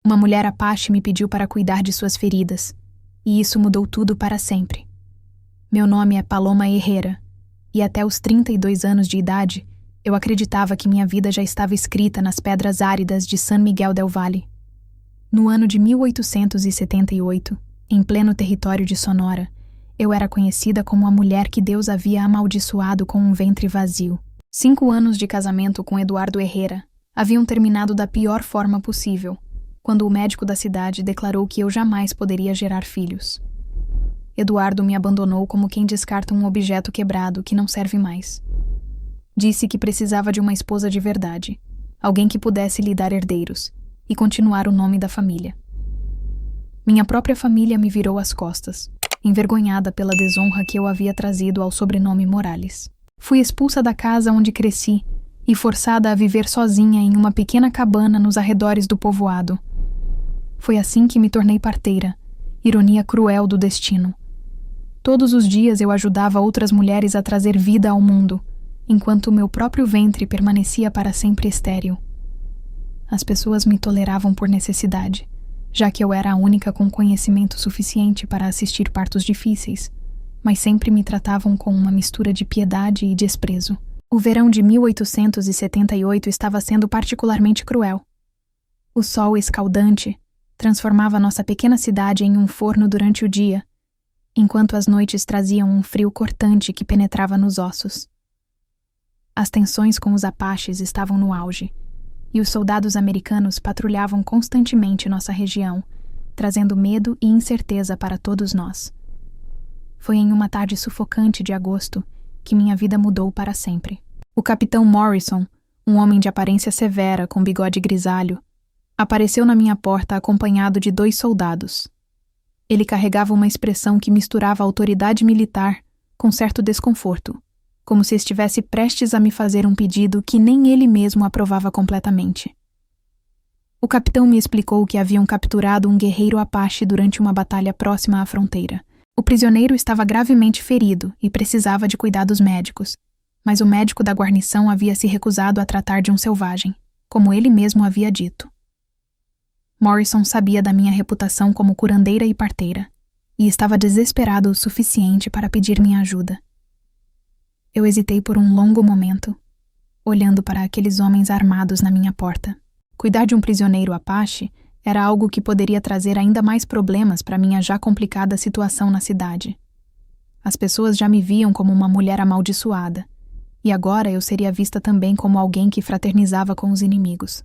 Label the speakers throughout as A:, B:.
A: Uma mulher Apache me pediu para cuidar de suas feridas, e isso mudou tudo para sempre. Meu nome é Paloma Herrera, e até os 32 anos de idade, eu acreditava que minha vida já estava escrita nas pedras áridas de San Miguel del Valle. No ano de 1878, em pleno território de Sonora, eu era conhecida como a mulher que Deus havia amaldiçoado com um ventre vazio. 5 anos de casamento com Eduardo Herrera haviam terminado da pior forma possível, quando o médico da cidade declarou que eu jamais poderia gerar filhos. Eduardo me abandonou como quem descarta um objeto quebrado que não serve mais. Disse que precisava de uma esposa de verdade, alguém que pudesse lhe dar herdeiros e continuar o nome da família. Minha própria família me virou as costas, envergonhada pela desonra que eu havia trazido ao sobrenome Morales. Fui expulsa da casa onde cresci e forçada a viver sozinha em uma pequena cabana nos arredores do povoado. Foi assim que me tornei parteira, ironia cruel do destino. Todos os dias eu ajudava outras mulheres a trazer vida ao mundo, enquanto o meu próprio ventre permanecia para sempre estéril. As pessoas me toleravam por necessidade, já que eu era a única com conhecimento suficiente para assistir partos difíceis, mas sempre me tratavam com uma mistura de piedade e desprezo. O verão de 1878 estava sendo particularmente cruel. O sol escaldante transformava nossa pequena cidade em um forno durante o dia, enquanto as noites traziam um frio cortante que penetrava nos ossos. As tensões com os Apaches estavam no auge, e os soldados americanos patrulhavam constantemente nossa região, trazendo medo e incerteza para todos nós. Foi em uma tarde sufocante de agosto que minha vida mudou para sempre. O capitão Morrison, um homem de aparência severa com bigode grisalho, apareceu na minha porta acompanhado de 2 soldados. Ele carregava uma expressão que misturava autoridade militar com certo desconforto, como se estivesse prestes a me fazer um pedido que nem ele mesmo aprovava completamente. O capitão me explicou que haviam capturado um guerreiro Apache durante uma batalha próxima à fronteira. O prisioneiro estava gravemente ferido e precisava de cuidados médicos, mas o médico da guarnição havia se recusado a tratar de um selvagem, como ele mesmo havia dito. Morrison sabia da minha reputação como curandeira e parteira, e estava desesperado o suficiente para pedir minha ajuda. Eu hesitei por um longo momento, olhando para aqueles homens armados na minha porta. Cuidar de um prisioneiro Apache era algo que poderia trazer ainda mais problemas para minha já complicada situação na cidade. As pessoas já me viam como uma mulher amaldiçoada, e agora eu seria vista também como alguém que fraternizava com os inimigos.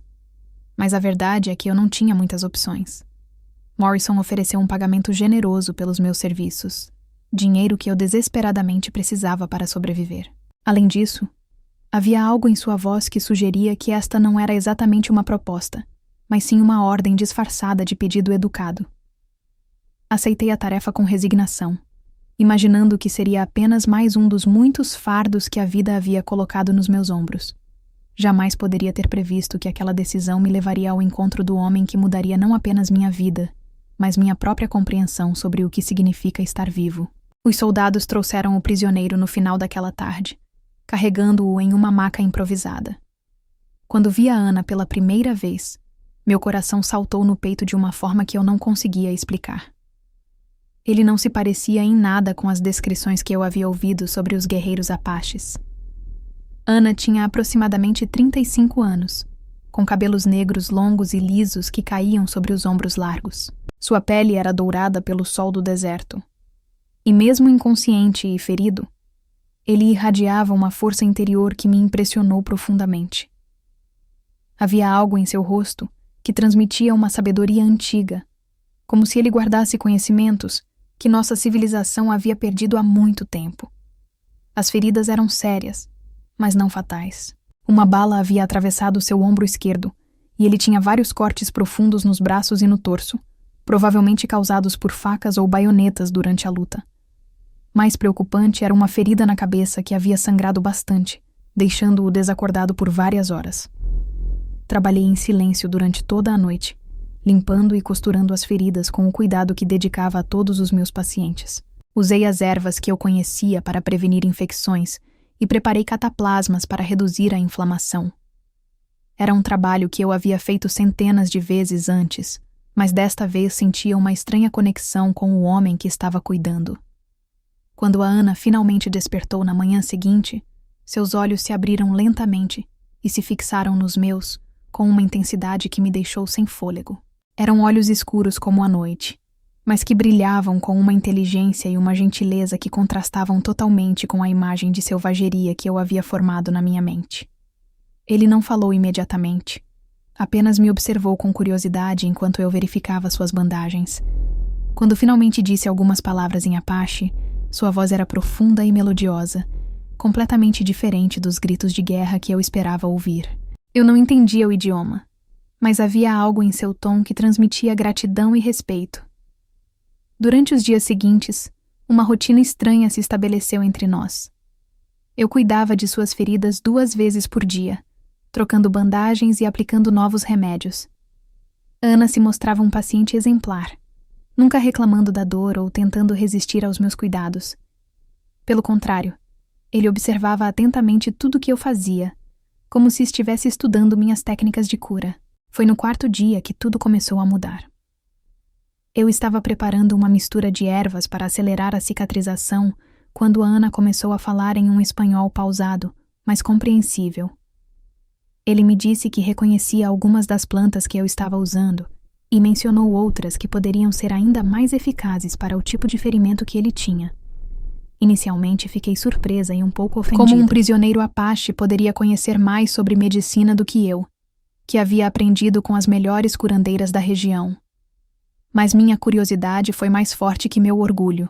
A: Mas a verdade é que eu não tinha muitas opções. Morrison ofereceu um pagamento generoso pelos meus serviços, dinheiro que eu desesperadamente precisava para sobreviver. Além disso, havia algo em sua voz que sugeria que esta não era exatamente uma proposta, mas sim uma ordem disfarçada de pedido educado. Aceitei a tarefa com resignação, imaginando que seria apenas mais um dos muitos fardos que a vida havia colocado nos meus ombros. Jamais poderia ter previsto que aquela decisão me levaria ao encontro do homem que mudaria não apenas minha vida, mas minha própria compreensão sobre o que significa estar vivo. Os soldados trouxeram o prisioneiro no final daquela tarde, carregando-o em uma maca improvisada. Quando vi a Ana pela primeira vez, meu coração saltou no peito de uma forma que eu não conseguia explicar. Ele não se parecia em nada com as descrições que eu havia ouvido sobre os guerreiros Apaches. Ana tinha aproximadamente 35 anos, com cabelos negros longos e lisos que caíam sobre os ombros largos. Sua pele era dourada pelo sol do deserto. E mesmo inconsciente e ferido, ele irradiava uma força interior que me impressionou profundamente. Havia algo em seu rosto que transmitia uma sabedoria antiga, como se ele guardasse conhecimentos que nossa civilização havia perdido há muito tempo. As feridas eram sérias, mas não fatais. Uma bala havia atravessado seu ombro esquerdo, e ele tinha vários cortes profundos nos braços e no torso, provavelmente causados por facas ou baionetas durante a luta. Mais preocupante era uma ferida na cabeça que havia sangrado bastante, deixando-o desacordado por várias horas. Trabalhei em silêncio durante toda a noite, limpando e costurando as feridas com o cuidado que dedicava a todos os meus pacientes. Usei as ervas que eu conhecia para prevenir infecções e preparei cataplasmas para reduzir a inflamação. Era um trabalho que eu havia feito centenas de vezes antes, mas desta vez sentia uma estranha conexão com o homem que estava cuidando. Quando a Ana finalmente despertou na manhã seguinte, seus olhos se abriram lentamente e se fixaram nos meus com uma intensidade que me deixou sem fôlego. Eram olhos escuros como a noite, mas que brilhavam com uma inteligência e uma gentileza que contrastavam totalmente com a imagem de selvageria que eu havia formado na minha mente. Ele não falou imediatamente. Apenas me observou com curiosidade enquanto eu verificava suas bandagens. Quando finalmente disse algumas palavras em Apache, sua voz era profunda e melodiosa, completamente diferente dos gritos de guerra que eu esperava ouvir. Eu não entendia o idioma, mas havia algo em seu tom que transmitia gratidão e respeito. Durante os dias seguintes, uma rotina estranha se estabeleceu entre nós. Eu cuidava de suas feridas 2 vezes por dia, trocando bandagens e aplicando novos remédios. Ana se mostrava um paciente exemplar, nunca reclamando da dor ou tentando resistir aos meus cuidados. Pelo contrário, ele observava atentamente tudo o que eu fazia, como se estivesse estudando minhas técnicas de cura. Foi no 4º dia que tudo começou a mudar. Eu estava preparando uma mistura de ervas para acelerar a cicatrização quando a Ana começou a falar em um espanhol pausado, mas compreensível. Ele me disse que reconhecia algumas das plantas que eu estava usando e mencionou outras que poderiam ser ainda mais eficazes para o tipo de ferimento que ele tinha. Inicialmente fiquei surpresa e um pouco ofendida. Como um prisioneiro Apache poderia conhecer mais sobre medicina do que eu, que havia aprendido com as melhores curandeiras da região. Mas minha curiosidade foi mais forte que meu orgulho,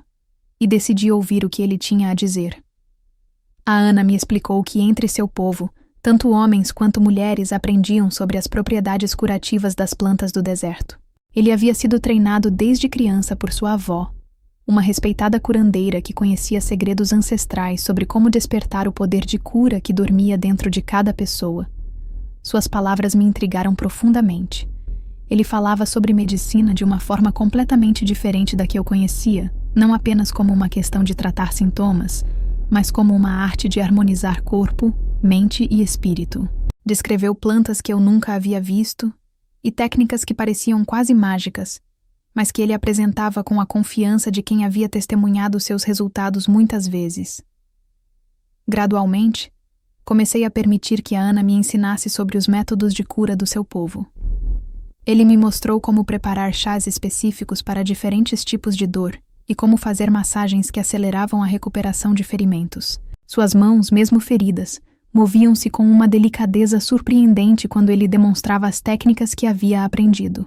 A: e decidi ouvir o que ele tinha a dizer. A Ana me explicou que entre seu povo, tanto homens quanto mulheres aprendiam sobre as propriedades curativas das plantas do deserto. Ele havia sido treinado desde criança por sua avó, uma respeitada curandeira que conhecia segredos ancestrais sobre como despertar o poder de cura que dormia dentro de cada pessoa. Suas palavras me intrigaram profundamente. Ele falava sobre medicina de uma forma completamente diferente da que eu conhecia, não apenas como uma questão de tratar sintomas, mas como uma arte de harmonizar corpo, mente e espírito. Descreveu plantas que eu nunca havia visto e técnicas que pareciam quase mágicas, mas que ele apresentava com a confiança de quem havia testemunhado seus resultados muitas vezes. Gradualmente, comecei a permitir que a Ana me ensinasse sobre os métodos de cura do seu povo. Ele me mostrou como preparar chás específicos para diferentes tipos de dor e como fazer massagens que aceleravam a recuperação de ferimentos. Suas mãos, mesmo feridas, moviam-se com uma delicadeza surpreendente quando ele demonstrava as técnicas que havia aprendido.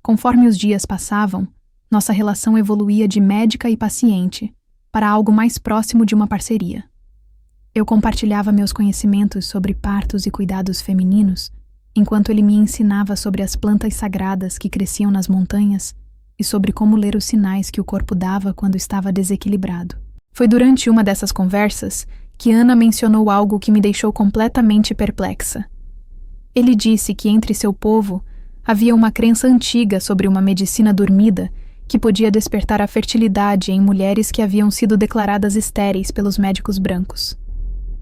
A: Conforme os dias passavam, nossa relação evoluía de médica e paciente para algo mais próximo de uma parceria. Eu compartilhava meus conhecimentos sobre partos e cuidados femininos, enquanto ele me ensinava sobre as plantas sagradas que cresciam nas montanhas e sobre como ler os sinais que o corpo dava quando estava desequilibrado. Foi durante uma dessas conversas que Ana mencionou algo que me deixou completamente perplexa. Ele disse que entre seu povo havia uma crença antiga sobre uma medicina dormida que podia despertar a fertilidade em mulheres que haviam sido declaradas estéreis pelos médicos brancos.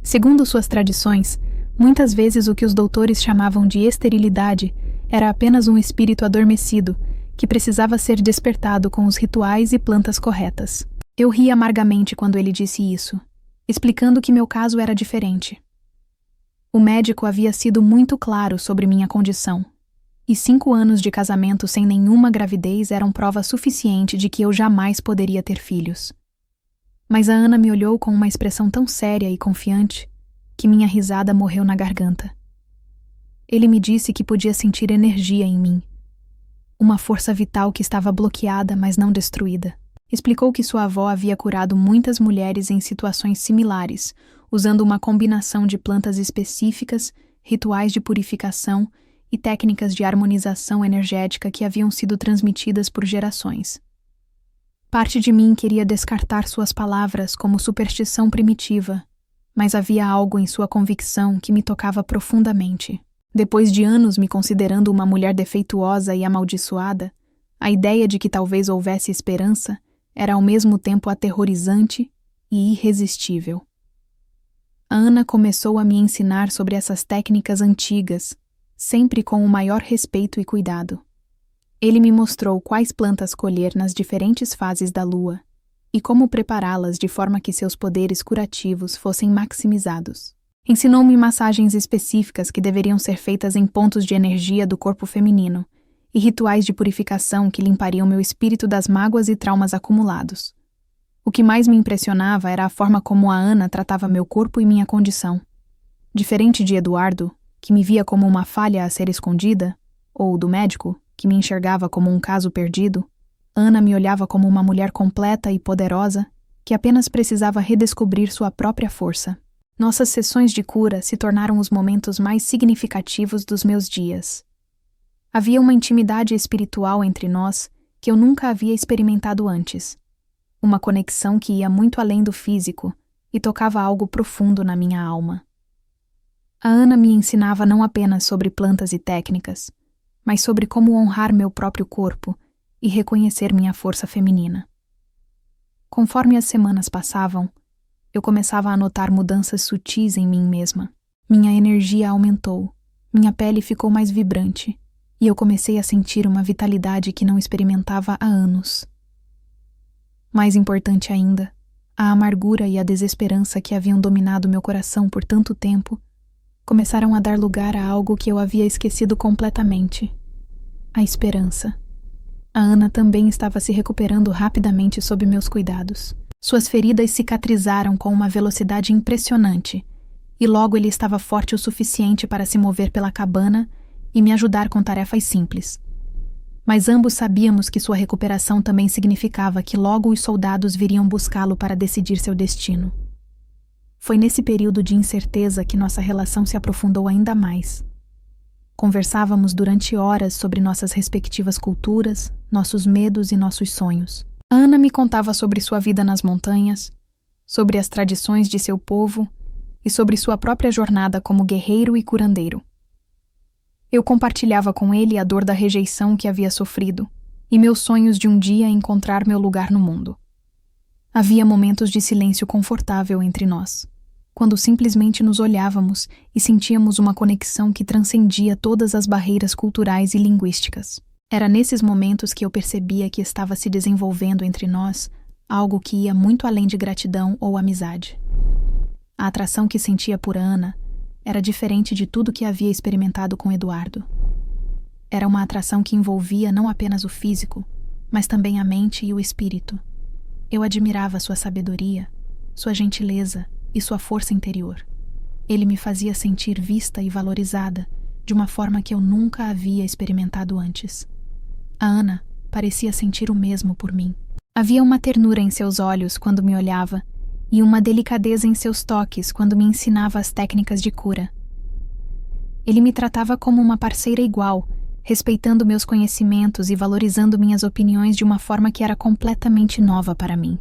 A: Segundo suas tradições, muitas vezes o que os doutores chamavam de esterilidade era apenas um espírito adormecido que precisava ser despertado com os rituais e plantas corretas. Eu ri amargamente quando ele disse isso, explicando que meu caso era diferente. O médico havia sido muito claro sobre minha condição, e 5 anos de casamento sem nenhuma gravidez eram prova suficiente de que eu jamais poderia ter filhos. Mas a Ana me olhou com uma expressão tão séria e confiante que minha risada morreu na garganta. Ele me disse que podia sentir energia em mim, uma força vital que estava bloqueada, mas não destruída. Explicou que sua avó havia curado muitas mulheres em situações similares, usando uma combinação de plantas específicas, rituais de purificação e técnicas de harmonização energética que haviam sido transmitidas por gerações. Parte de mim queria descartar suas palavras como superstição primitiva, mas havia algo em sua convicção que me tocava profundamente. Depois de anos me considerando uma mulher defeituosa e amaldiçoada, a ideia de que talvez houvesse esperança era ao mesmo tempo aterrorizante e irresistível. A Ana começou a me ensinar sobre essas técnicas antigas, sempre com o maior respeito e cuidado. Ele me mostrou quais plantas colher nas diferentes fases da lua e como prepará-las de forma que seus poderes curativos fossem maximizados. Ensinou-me massagens específicas que deveriam ser feitas em pontos de energia do corpo feminino e rituais de purificação que limpariam meu espírito das mágoas e traumas acumulados. O que mais me impressionava era a forma como a Ana tratava meu corpo e minha condição. Diferente de Eduardo, que me via como uma falha a ser escondida, ou do médico, que me enxergava como um caso perdido, Ana me olhava como uma mulher completa e poderosa que apenas precisava redescobrir sua própria força. Nossas sessões de cura se tornaram os momentos mais significativos dos meus dias. Havia uma intimidade espiritual entre nós que eu nunca havia experimentado antes. Uma conexão que ia muito além do físico e tocava algo profundo na minha alma. A Ana me ensinava não apenas sobre plantas e técnicas, mas sobre como honrar meu próprio corpo e reconhecer minha força feminina. Conforme as semanas passavam, eu começava a notar mudanças sutis em mim mesma. Minha energia aumentou, minha pele ficou mais vibrante, e eu comecei a sentir uma vitalidade que não experimentava há anos. Mais importante ainda, a amargura e a desesperança que haviam dominado meu coração por tanto tempo começaram a dar lugar a algo que eu havia esquecido completamente: a esperança. A Ana também estava se recuperando rapidamente sob meus cuidados. Suas feridas cicatrizaram com uma velocidade impressionante, e logo ele estava forte o suficiente para se mover pela cabana e me ajudar com tarefas simples. Mas ambos sabíamos que sua recuperação também significava que logo os soldados viriam buscá-lo para decidir seu destino. Foi nesse período de incerteza que nossa relação se aprofundou ainda mais. Conversávamos durante horas sobre nossas respectivas culturas, nossos medos e nossos sonhos. A Ana me contava sobre sua vida nas montanhas, sobre as tradições de seu povo e sobre sua própria jornada como guerreiro e curandeiro. Eu compartilhava com ele a dor da rejeição que havia sofrido e meus sonhos de um dia encontrar meu lugar no mundo. Havia momentos de silêncio confortável entre nós, quando simplesmente nos olhávamos e sentíamos uma conexão que transcendia todas as barreiras culturais e linguísticas. Era nesses momentos que eu percebia que estava se desenvolvendo entre nós algo que ia muito além de gratidão ou amizade. A atração que sentia por Ana era diferente de tudo que havia experimentado com Eduardo. Era uma atração que envolvia não apenas o físico, mas também a mente e o espírito. Eu admirava sua sabedoria, sua gentileza e sua força interior. Ele me fazia sentir vista e valorizada de uma forma que eu nunca havia experimentado antes. A Ana parecia sentir o mesmo por mim. Havia uma ternura em seus olhos quando me olhava e uma delicadeza em seus toques quando me ensinava as técnicas de cura. Ele me tratava como uma parceira igual, respeitando meus conhecimentos e valorizando minhas opiniões de uma forma que era completamente nova para mim.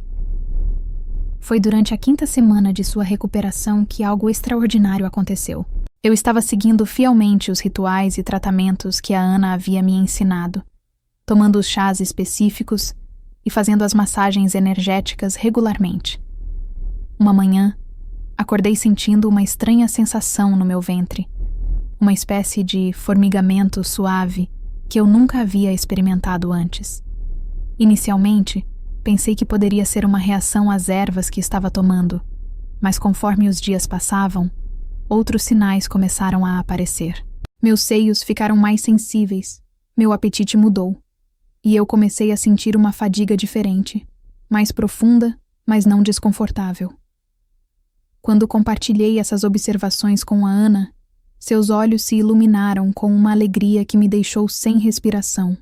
A: Foi durante a 5ª semana de sua recuperação que algo extraordinário aconteceu. Eu estava seguindo fielmente os rituais e tratamentos que a Ana havia me ensinado, tomando os chás específicos e fazendo as massagens energéticas regularmente. Uma manhã, acordei sentindo uma estranha sensação no meu ventre, uma espécie de formigamento suave que eu nunca havia experimentado antes. Inicialmente, pensei que poderia ser uma reação às ervas que estava tomando, mas conforme os dias passavam, outros sinais começaram a aparecer. Meus seios ficaram mais sensíveis, meu apetite mudou, e eu comecei a sentir uma fadiga diferente, mais profunda, mas não desconfortável. Quando compartilhei essas observações com a Ana, seus olhos se iluminaram com uma alegria que me deixou sem respiração.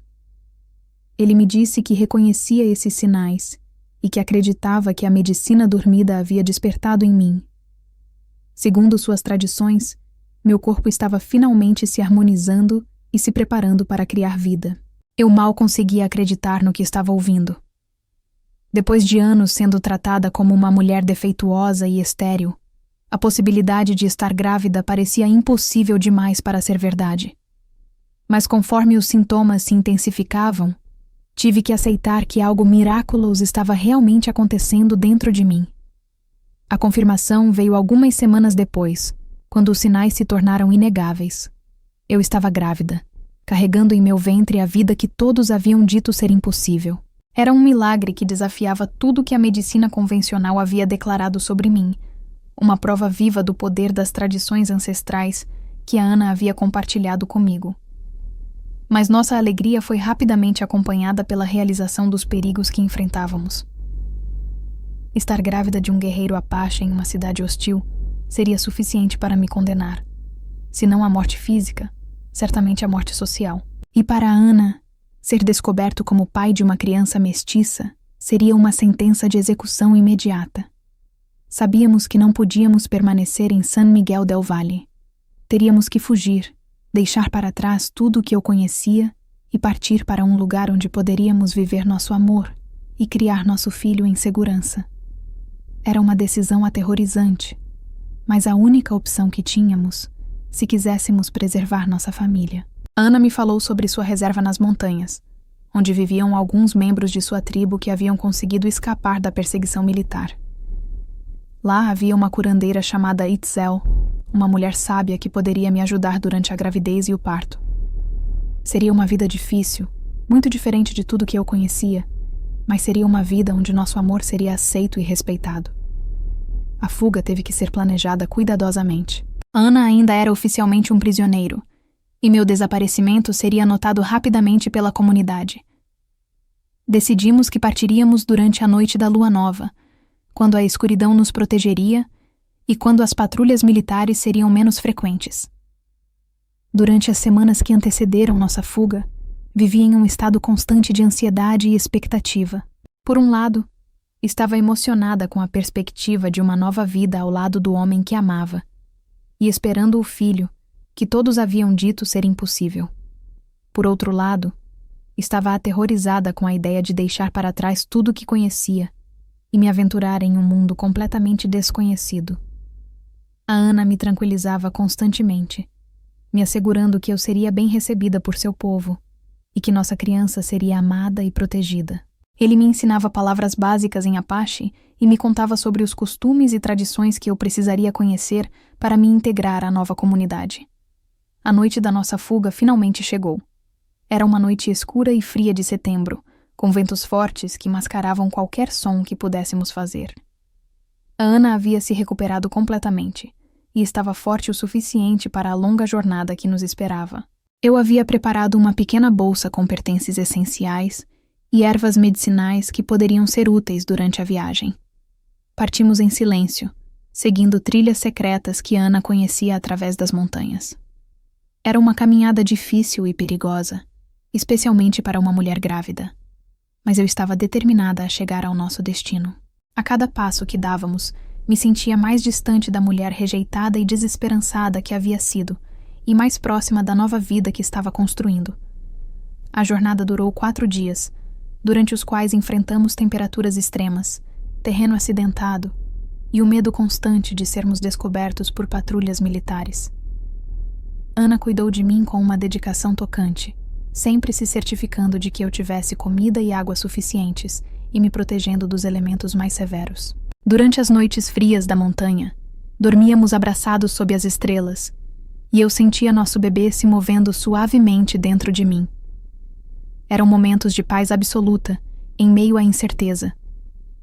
A: Ele me disse que reconhecia esses sinais e que acreditava que a medicina dormida havia despertado em mim. Segundo suas tradições, meu corpo estava finalmente se harmonizando e se preparando para criar vida. Eu mal conseguia acreditar no que estava ouvindo. Depois de anos sendo tratada como uma mulher defeituosa e estéril, a possibilidade de estar grávida parecia impossível demais para ser verdade. Mas conforme os sintomas se intensificavam, tive que aceitar que algo miraculoso estava realmente acontecendo dentro de mim. A confirmação veio algumas semanas depois, quando os sinais se tornaram inegáveis. Eu estava grávida. carregando em meu ventre a vida que todos haviam dito ser impossível. Era um milagre que desafiava tudo que a medicina convencional havia declarado sobre mim, uma prova viva do poder das tradições ancestrais que a Ana havia compartilhado comigo. Mas nossa alegria foi rapidamente acompanhada pela realização dos perigos que enfrentávamos. Estar grávida de um guerreiro Apache em uma cidade hostil seria suficiente para me condenar. Se não a morte física, certamente a morte social. E para a Ana, ser descoberto como pai de uma criança mestiça seria uma sentença de execução imediata. Sabíamos que não podíamos permanecer em San Miguel del Valle. Teríamos que fugir, deixar para trás tudo o que eu conhecia e partir para um lugar onde poderíamos viver nosso amor e criar nosso filho em segurança. Era uma decisão aterrorizante, mas a única opção que tínhamos, se quiséssemos preservar nossa família. Ana me falou sobre sua reserva nas montanhas, onde viviam alguns membros de sua tribo que haviam conseguido escapar da perseguição militar. Lá havia uma curandeira chamada Itzel, uma mulher sábia que poderia me ajudar durante a gravidez e o parto. Seria uma vida difícil, muito diferente de tudo que eu conhecia, mas seria uma vida onde nosso amor seria aceito e respeitado. A fuga teve que ser planejada cuidadosamente. Ana ainda era oficialmente um prisioneiro, e meu desaparecimento seria notado rapidamente pela comunidade. Decidimos que partiríamos durante a noite da lua nova, quando a escuridão nos protegeria e quando as patrulhas militares seriam menos frequentes. Durante as semanas que antecederam nossa fuga, vivi em um estado constante de ansiedade e expectativa. Por um lado, estava emocionada com a perspectiva de uma nova vida ao lado do homem que amava, e esperando o filho, que todos haviam dito ser impossível. Por outro lado, estava aterrorizada com a ideia de deixar para trás tudo o que conhecia e me aventurar em um mundo completamente desconhecido. A Ana me tranquilizava constantemente, me assegurando que eu seria bem recebida por seu povo e que nossa criança seria amada e protegida. Ele me ensinava palavras básicas em Apache e me contava sobre os costumes e tradições que eu precisaria conhecer para me integrar à nova comunidade. A noite da nossa fuga finalmente chegou. Era uma noite escura e fria de setembro, com ventos fortes que mascaravam qualquer som que pudéssemos fazer. A Ana havia se recuperado completamente e estava forte o suficiente para a longa jornada que nos esperava. Eu havia preparado uma pequena bolsa com pertences essenciais e ervas medicinais que poderiam ser úteis durante a viagem. Partimos em silêncio, seguindo trilhas secretas que Ana conhecia através das montanhas. Era uma caminhada difícil e perigosa, especialmente para uma mulher grávida. Mas eu estava determinada a chegar ao nosso destino. A cada passo que dávamos, me sentia mais distante da mulher rejeitada e desesperançada que havia sido, e mais próxima da nova vida que estava construindo. A jornada durou 4 dias, durante os quais enfrentamos temperaturas extremas, terreno acidentado e o medo constante de sermos descobertos por patrulhas militares. Ana cuidou de mim com uma dedicação tocante, sempre se certificando de que eu tivesse comida e água suficientes e me protegendo dos elementos mais severos. Durante as noites frias da montanha, dormíamos abraçados sob as estrelas, e eu sentia nosso bebê se movendo suavemente dentro de mim. Eram momentos de paz absoluta, em meio à incerteza,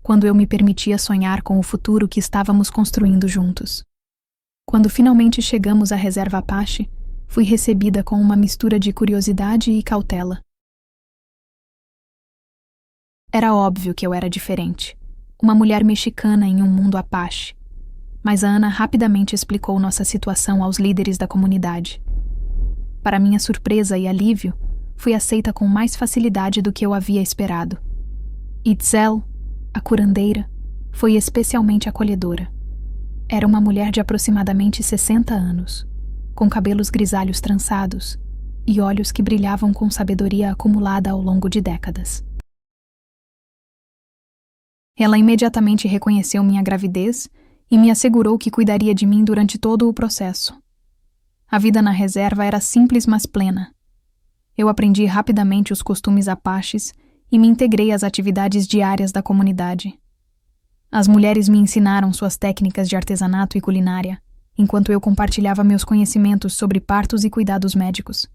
A: quando eu me permitia sonhar com o futuro que estávamos construindo juntos. Quando finalmente chegamos à reserva Apache, fui recebida com uma mistura de curiosidade e cautela. Era óbvio que eu era diferente, uma mulher mexicana em um mundo Apache, mas a Ana rapidamente explicou nossa situação aos líderes da comunidade. Para minha surpresa e alívio, fui aceita com mais facilidade do que eu havia esperado. Itzel, a curandeira, foi especialmente acolhedora. Era uma mulher de aproximadamente 60 anos, com cabelos grisalhos trançados e olhos que brilhavam com sabedoria acumulada ao longo de décadas. Ela imediatamente reconheceu minha gravidez e me assegurou que cuidaria de mim durante todo o processo. A vida na reserva era simples, mas plena. Eu aprendi rapidamente os costumes apaches e me integrei às atividades diárias da comunidade. As mulheres me ensinaram suas técnicas de artesanato e culinária, enquanto eu compartilhava meus conhecimentos sobre partos e cuidados médicos.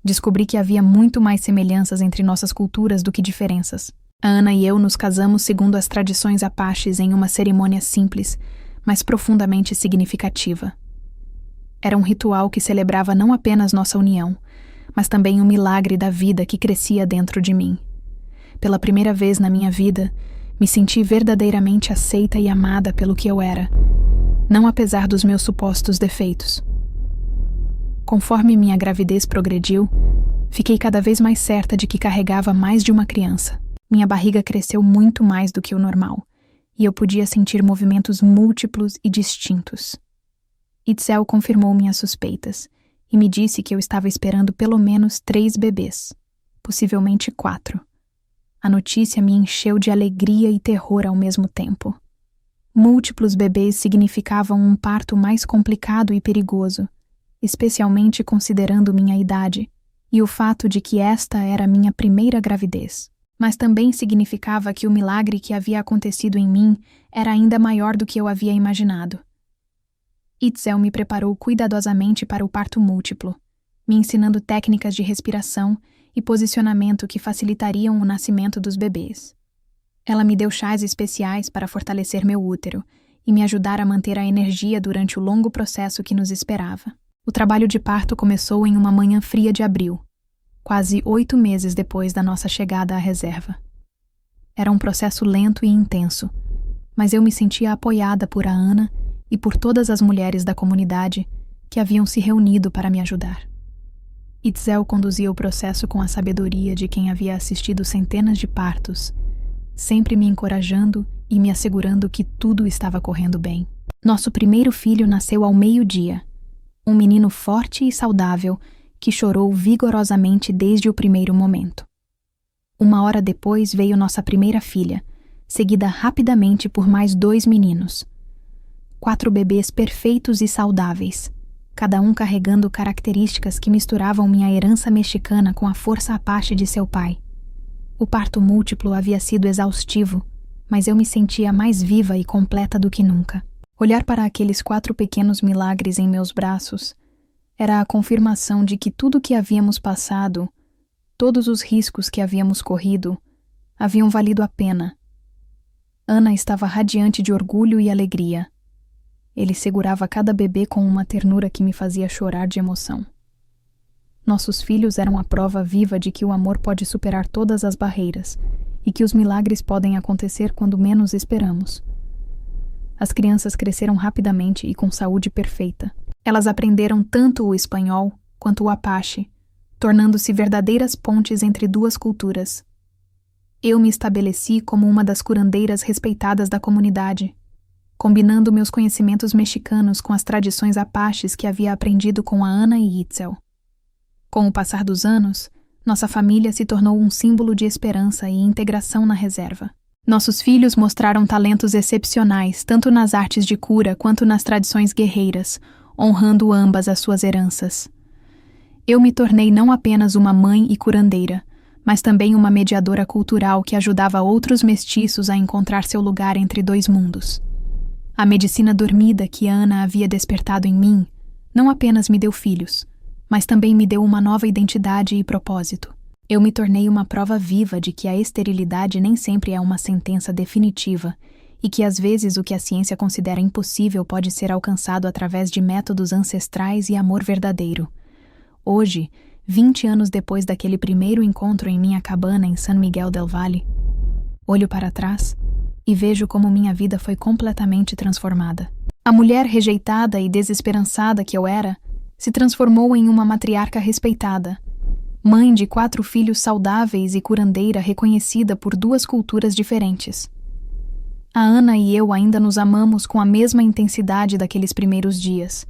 A: Descobri que havia muito mais semelhanças entre nossas culturas do que diferenças. A Ana e eu nos casamos segundo as tradições apaches em uma cerimônia simples, mas profundamente significativa. Era um ritual que celebrava não apenas nossa união, mas também um milagre da vida que crescia dentro de mim. Pela primeira vez na minha vida, me senti verdadeiramente aceita e amada pelo que eu era, não apesar dos meus supostos defeitos. Conforme minha gravidez progrediu, fiquei cada vez mais certa de que carregava mais de uma criança. Minha barriga cresceu muito mais do que o normal, e eu podia sentir movimentos múltiplos e distintos. Itzel confirmou minhas suspeitas e me disse que eu estava esperando pelo menos 3 bebês, possivelmente 4. A notícia me encheu de alegria e terror ao mesmo tempo. Múltiplos bebês significavam um parto mais complicado e perigoso, especialmente considerando minha idade e o fato de que esta era minha primeira gravidez. Mas também significava que o milagre que havia acontecido em mim era ainda maior do que eu havia imaginado. Itzel me preparou cuidadosamente para o parto múltiplo, me ensinando técnicas de respiração e posicionamento que facilitariam o nascimento dos bebês. Ela me deu chás especiais para fortalecer meu útero e me ajudar a manter a energia durante o longo processo que nos esperava. O trabalho de parto começou em uma manhã fria de abril, quase 8 meses depois da nossa chegada à reserva. Era um processo lento e intenso, mas eu me sentia apoiada por a Ana e por todas as mulheres da comunidade que haviam se reunido para me ajudar. Itzel conduzia o processo com a sabedoria de quem havia assistido centenas de partos, sempre me encorajando e me assegurando que tudo estava correndo bem. Nosso primeiro filho nasceu ao meio-dia, um menino forte e saudável que chorou vigorosamente desde o primeiro momento. 1 hora depois veio nossa primeira filha, seguida rapidamente por mais 2 meninos. 4 bebês perfeitos e saudáveis, cada um carregando características que misturavam minha herança mexicana com a força apache de seu pai. O parto múltiplo havia sido exaustivo, mas eu me sentia mais viva e completa do que nunca. Olhar para aqueles 4 pequenos milagres em meus braços era a confirmação de que tudo o que havíamos passado, todos os riscos que havíamos corrido, haviam valido a pena. Ana estava radiante de orgulho e alegria. Ele segurava cada bebê com uma ternura que me fazia chorar de emoção. Nossos filhos eram a prova viva de que o amor pode superar todas as barreiras e que os milagres podem acontecer quando menos esperamos. As crianças cresceram rapidamente e com saúde perfeita. Elas aprenderam tanto o espanhol quanto o apache, tornando-se verdadeiras pontes entre 2 culturas. Eu me estabeleci como uma das curandeiras respeitadas da comunidade, combinando meus conhecimentos mexicanos com as tradições apaches que havia aprendido com a Ana e Itzel. Com o passar dos anos, nossa família se tornou um símbolo de esperança e integração na reserva. Nossos filhos mostraram talentos excepcionais tanto nas artes de cura quanto nas tradições guerreiras, honrando ambas as suas heranças. Eu me tornei não apenas uma mãe e curandeira, mas também uma mediadora cultural que ajudava outros mestiços a encontrar seu lugar entre 2 mundos. A medicina dormida que Ana havia despertado em mim não apenas me deu filhos, mas também me deu uma nova identidade e propósito. Eu me tornei uma prova viva de que a esterilidade nem sempre é uma sentença definitiva e que às vezes o que a ciência considera impossível pode ser alcançado através de métodos ancestrais e amor verdadeiro. Hoje, 20 anos depois daquele primeiro encontro em minha cabana em San Miguel del Valle, olho para trás e vejo como minha vida foi completamente transformada. A mulher rejeitada e desesperançada que eu era se transformou em uma matriarca respeitada, mãe de 4 filhos saudáveis e curandeira reconhecida por 2 culturas diferentes. A Ana e eu ainda nos amamos com a mesma intensidade daqueles primeiros dias,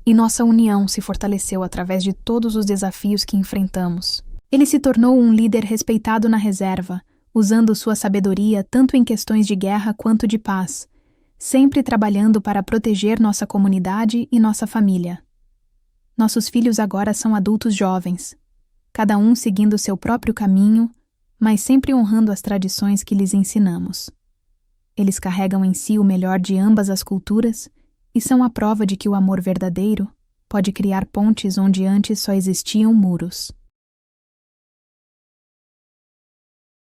A: e nossa união se fortaleceu através de todos os desafios que enfrentamos. Ele se tornou um líder respeitado na reserva, usando sua sabedoria tanto em questões de guerra quanto de paz, sempre trabalhando para proteger nossa comunidade e nossa família. Nossos filhos agora são adultos jovens, cada um seguindo seu próprio caminho, mas sempre honrando as tradições que lhes ensinamos. Eles carregam em si o melhor de ambas as culturas e são a prova de que o amor verdadeiro pode criar pontes onde antes só existiam muros.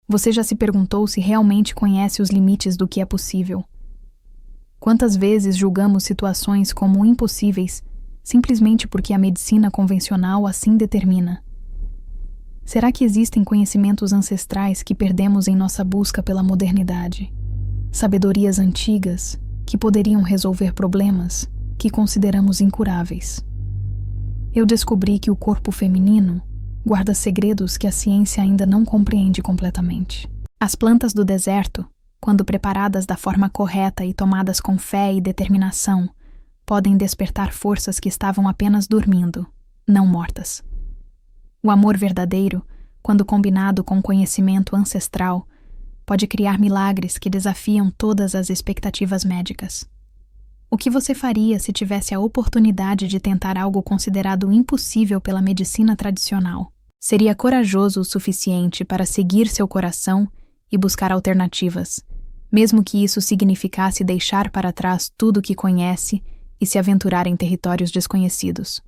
A: Você já se perguntou se realmente conhece os limites do que é possível? Quantas vezes julgamos situações como impossíveis simplesmente porque a medicina convencional assim determina? Será que existem conhecimentos ancestrais que perdemos em nossa busca pela modernidade? Sabedorias antigas que poderiam resolver problemas que consideramos incuráveis? Eu descobri que o corpo feminino guarda segredos que a ciência ainda não compreende completamente. As plantas do deserto, quando preparadas da forma correta e tomadas com fé e determinação, podem despertar forças que estavam apenas dormindo, não mortas. O amor verdadeiro, quando combinado com conhecimento ancestral, pode criar milagres que desafiam todas as expectativas médicas. O que você faria se tivesse a oportunidade de tentar algo considerado impossível pela medicina tradicional? Seria corajoso o suficiente para seguir seu coração e buscar alternativas, mesmo que isso significasse deixar para trás tudo o que conhece e se aventurar em territórios desconhecidos.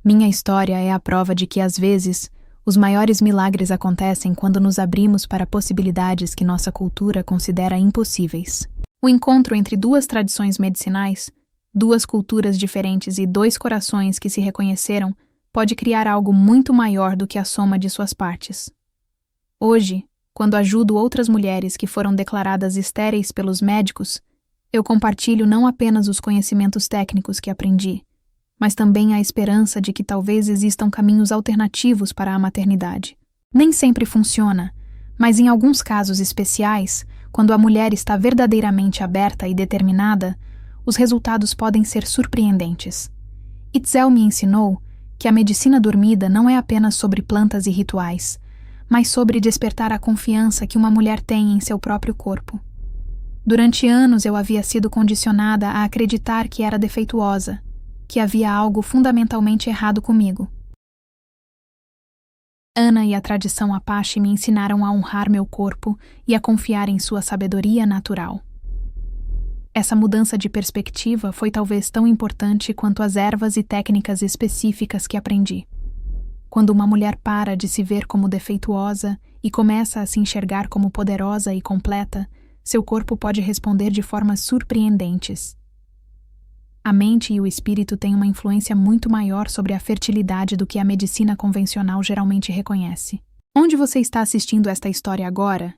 A: Minha história é a prova de que, às vezes, os maiores milagres acontecem quando nos abrimos para possibilidades que nossa cultura considera impossíveis. O encontro entre duas tradições medicinais, duas culturas diferentes e dois corações que se reconheceram pode criar algo muito maior do que a soma de suas partes. Hoje, quando ajudo outras mulheres que foram declaradas estéreis pelos médicos, eu compartilho não apenas os conhecimentos técnicos que aprendi, mas também a esperança de que talvez existam caminhos alternativos para a maternidade. Nem sempre funciona, mas em alguns casos especiais, quando a mulher está verdadeiramente aberta e determinada, os resultados podem ser surpreendentes. Itzel me ensinou que a medicina dormida não é apenas sobre plantas e rituais, mas sobre despertar a confiança que uma mulher tem em seu próprio corpo. Durante anos eu havia sido condicionada a acreditar que era defeituosa, que havia algo fundamentalmente errado comigo. Ana e a tradição Apache me ensinaram a honrar meu corpo e a confiar em sua sabedoria natural. Essa mudança de perspectiva foi talvez tão importante quanto as ervas e técnicas específicas que aprendi. Quando uma mulher para de se ver como defeituosa e começa a se enxergar como poderosa e completa, seu corpo pode responder de formas surpreendentes. A mente e o espírito têm uma influência muito maior sobre a fertilidade do que a medicina convencional geralmente reconhece. Onde você está assistindo esta história agora?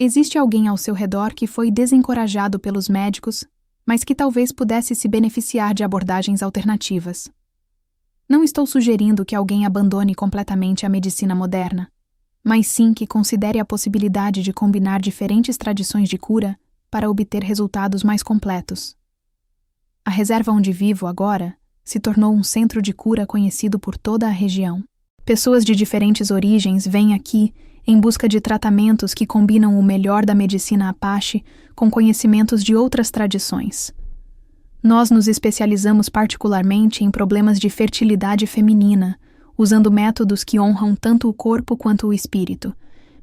A: Existe alguém ao seu redor que foi desencorajado pelos médicos, mas que talvez pudesse se beneficiar de abordagens alternativas. Não estou sugerindo que alguém abandone completamente a medicina moderna, mas sim que considere a possibilidade de combinar diferentes tradições de cura para obter resultados mais completos. A reserva onde vivo agora se tornou um centro de cura conhecido por toda a região. Pessoas de diferentes origens vêm aqui em busca de tratamentos que combinam o melhor da medicina Apache com conhecimentos de outras tradições. Nós nos especializamos particularmente em problemas de fertilidade feminina, usando métodos que honram tanto o corpo quanto o espírito.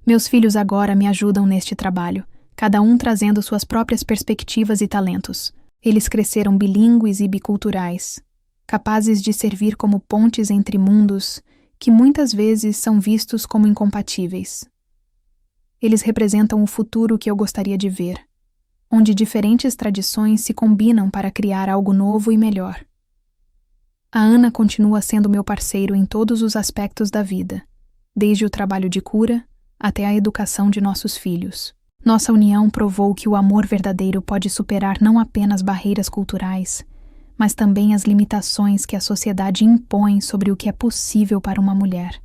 A: Meus filhos agora me ajudam neste trabalho, cada um trazendo suas próprias perspectivas e talentos. Eles cresceram bilíngues e biculturais, capazes de servir como pontes entre mundos que muitas vezes são vistos como incompatíveis. Eles representam o futuro que eu gostaria de ver, onde diferentes tradições se combinam para criar algo novo e melhor. A Ana continua sendo meu parceiro em todos os aspectos da vida, desde o trabalho de cura até a educação de nossos filhos. Nossa união provou que o amor verdadeiro pode superar não apenas barreiras culturais, mas também as limitações que a sociedade impõe sobre o que é possível para uma mulher.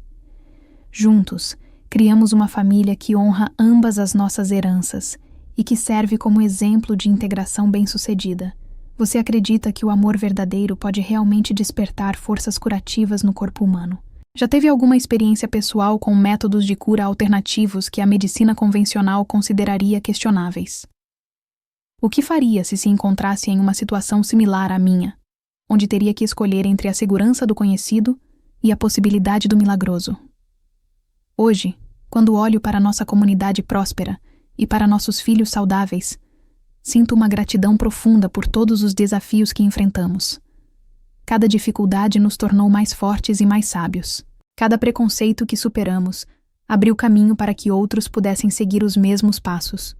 A: Juntos, criamos uma família que honra ambas as nossas heranças e que serve como exemplo de integração bem-sucedida. Você acredita que o amor verdadeiro pode realmente despertar forças curativas no corpo humano? Já teve alguma experiência pessoal com métodos de cura alternativos que a medicina convencional consideraria questionáveis? O que faria se encontrasse em uma situação similar à minha, onde teria que escolher entre a segurança do conhecido e a possibilidade do milagroso? Hoje, quando olho para nossa comunidade próspera e para nossos filhos saudáveis, sinto uma gratidão profunda por todos os desafios que enfrentamos. Cada dificuldade nos tornou mais fortes e mais sábios. Cada preconceito que superamos abriu caminho para que outros pudessem seguir os mesmos passos.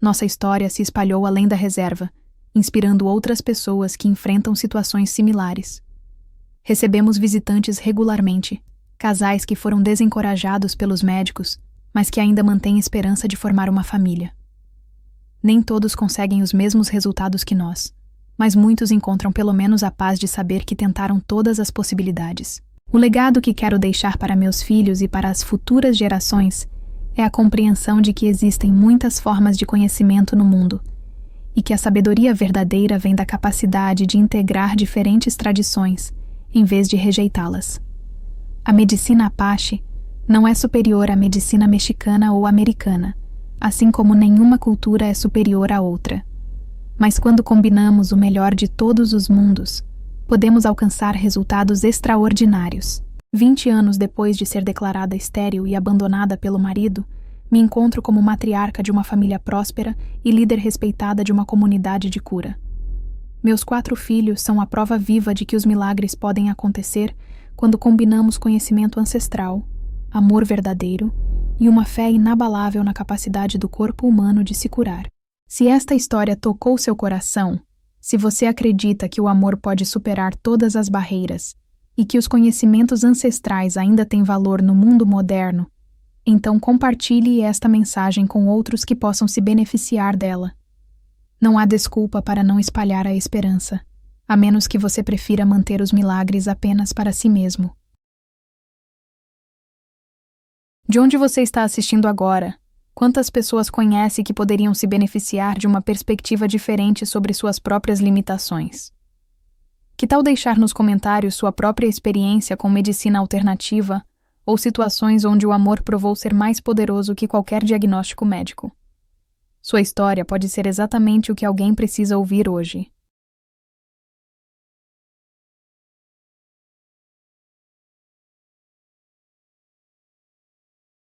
A: Nossa história se espalhou além da reserva, inspirando outras pessoas que enfrentam situações similares. Recebemos visitantes regularmente, casais que foram desencorajados pelos médicos, mas que ainda mantêm esperança de formar uma família. Nem todos conseguem os mesmos resultados que nós, mas muitos encontram pelo menos a paz de saber que tentaram todas as possibilidades. O legado que quero deixar para meus filhos e para as futuras gerações é a compreensão de que existem muitas formas de conhecimento no mundo e que a sabedoria verdadeira vem da capacidade de integrar diferentes tradições em vez de rejeitá-las. A medicina Apache não é superior à medicina mexicana ou americana, assim como nenhuma cultura é superior à outra. Mas quando combinamos o melhor de todos os mundos, podemos alcançar resultados extraordinários. 20 anos depois de ser declarada estéril e abandonada pelo marido, me encontro como matriarca de uma família próspera e líder respeitada de uma comunidade de cura. Meus 4 filhos são a prova viva de que os milagres podem acontecer quando combinamos conhecimento ancestral, amor verdadeiro e uma fé inabalável na capacidade do corpo humano de se curar. Se esta história tocou seu coração, se você acredita que o amor pode superar todas as barreiras e que os conhecimentos ancestrais ainda têm valor no mundo moderno, então compartilhe esta mensagem com outros que possam se beneficiar dela. Não há desculpa para não espalhar a esperança, a menos que você prefira manter os milagres apenas para si mesmo. De onde você está assistindo agora? Quantas pessoas conhece que poderiam se beneficiar de uma perspectiva diferente sobre suas próprias limitações? Que tal deixar nos comentários sua própria experiência com medicina alternativa ou situações onde o amor provou ser mais poderoso que qualquer diagnóstico médico? Sua história pode ser exatamente o que alguém precisa ouvir hoje.